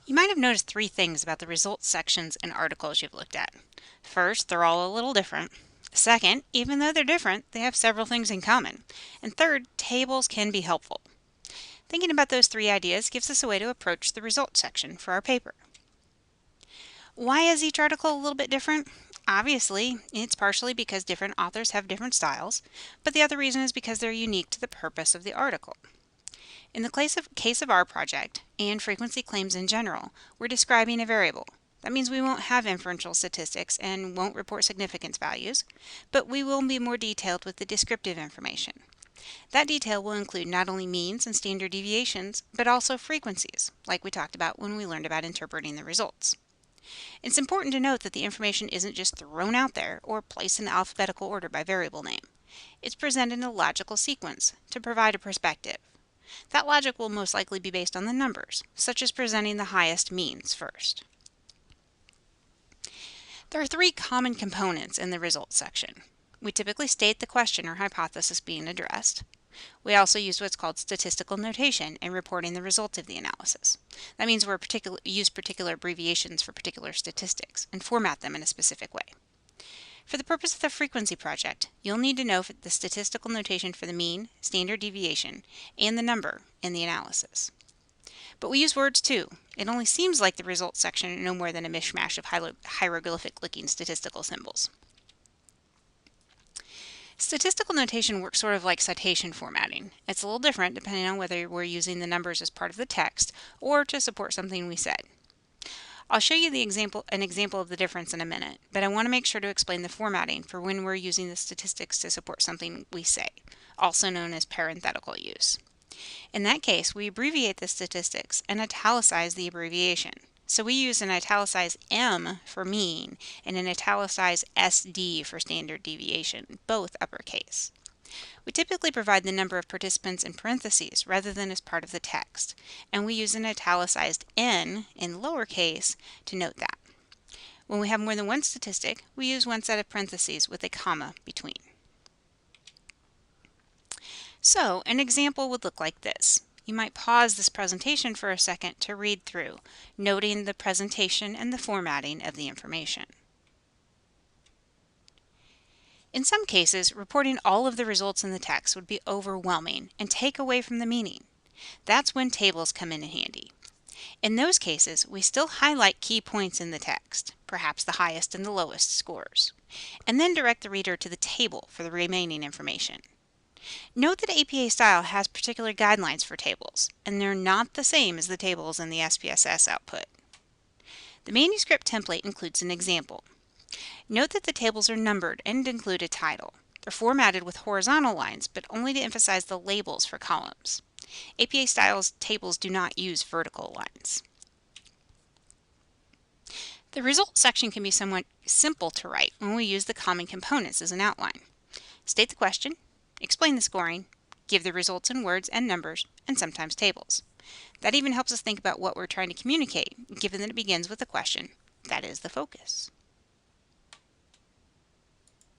You might have noticed three things about the results sections in articles you've looked at. First, they're all a little different. Second, even though they're different, they have several things in common. And third, tables can be helpful. Thinking about those three ideas gives us a way to approach the results section for our paper. Why is each article a little bit different? Obviously, it's partially because different authors have different styles, but the other reason is because they're unique to the purpose of the article. In the case of our project, and frequency claims in general, we're describing a variable. That means we won't have inferential statistics and won't report significance values, but we will be more detailed with the descriptive information. That detail will include not only means and standard deviations, but also frequencies, like we talked about when we learned about interpreting the results. It's important to note that the information isn't just thrown out there or placed in alphabetical order by variable name. It's presented in a logical sequence to provide a perspective. That logic will most likely be based on the numbers, such as presenting the highest means first. There are three common components in the results section. We typically state the question or hypothesis being addressed. We also use what's called statistical notation in reporting the results of the analysis. That means we use particular abbreviations for particular statistics and format them in a specific way. For the purpose of the frequency project, you'll need to know the statistical notation for the mean, standard deviation, and the number in the analysis. But we use words too. It only seems like the results section are no more than a mishmash of hieroglyphic-looking statistical symbols. Statistical notation works sort of like citation formatting. It's a little different depending on whether we're using the numbers as part of the text or to support something we said. I'll show you an example of the difference in a minute, but I want to make sure to explain the formatting for when we're using the statistics to support something we say, also known as parenthetical use. In that case, we abbreviate the statistics and italicize the abbreviation. So we use an italicized M for mean and an italicized SD for standard deviation, both uppercase. We typically provide the number of participants in parentheses rather than as part of the text, and we use an italicized N in lowercase to note that. When we have more than one statistic, we use one set of parentheses with a comma between. So, an example would look like this. You might pause this presentation for a second to read through, noting the presentation and the formatting of the information. In some cases, reporting all of the results in the text would be overwhelming and take away from the meaning. That's when tables come in handy. In those cases, we still highlight key points in the text, perhaps the highest and the lowest scores, and then direct the reader to the table for the remaining information. Note that APA style has particular guidelines for tables, and they're not the same as the tables in the SPSS output. The manuscript template includes an example. Note that the tables are numbered and include a title. They're formatted with horizontal lines, but only to emphasize the labels for columns. APA styles tables do not use vertical lines. The results section can be somewhat simple to write when we use the common components as an outline. State the question, explain the scoring, give the results in words and numbers, and sometimes tables. That even helps us think about what we're trying to communicate, given that it begins with a question. That is the focus.